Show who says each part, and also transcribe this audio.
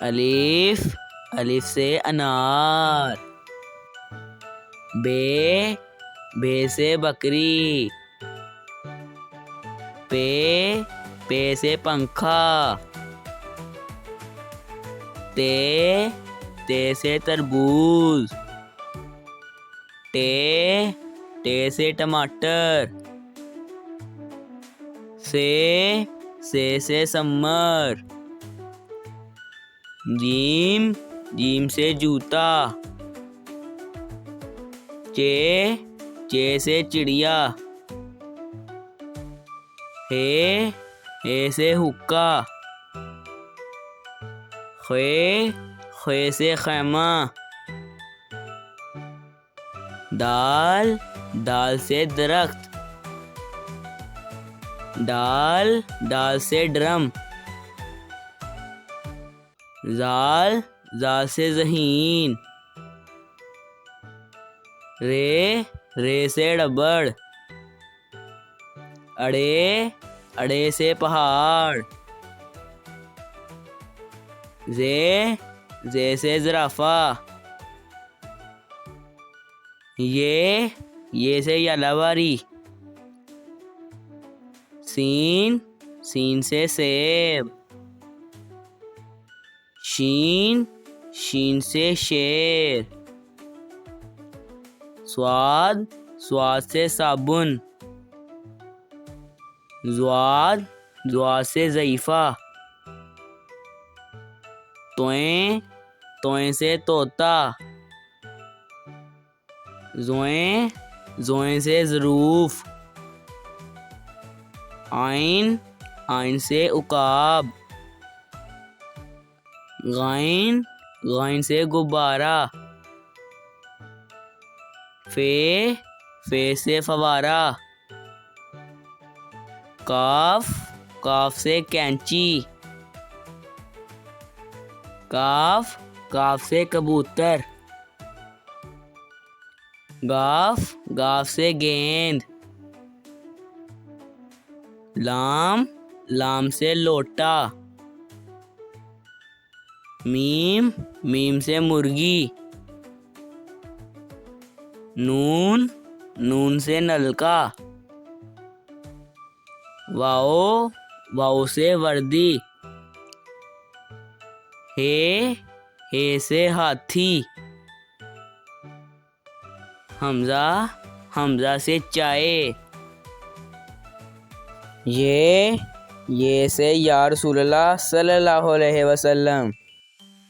Speaker 1: الف، الف سے انار. بے، بے سے بکری. پے، پے سے پنکھا. تے، تے سے تربوز. ٹے، ٹے سے ٹماٹر. سے سمر. جیم، جیم سے جوتا. چے، چے سے چڑیا. ہے، ہے سے حقہ. خے، خے سے خیمہ. دال، دال سے درخت. ڈال، ڈال سے ڈرم. زال، زال سے ذہین. رے، رے سے ربڑ. اڑے، اڑے سے پہاڑ. زے، زے سے زرافہ. یہ سے یلاواری. سین، سین سے سیب. شین، شین سے شیر. سواد، سواد سے صابن. زواد، زواد سے ضعیفہ. توئیں، توئیں سے طوطا. زوئیں، زوئیں سے ظروف. آئین، آئین سے عقاب. غائن، غائن سے غبارہ. فے، فے سے فوارہ. کاف، کاف سے کینچی. کاف، کاف سے کبوتر. گاف، گاف سے گیند. لام، لام سے لوٹا. میم، میم سے مرغی. نون، نون سے نلکا. واؤ، واؤ سے وردی. ہے، ہے سے ہاتھی. حمزہ، حمزہ سے چائے. یہ سے یا رسول اللہ صلی اللہ علیہ وسلم.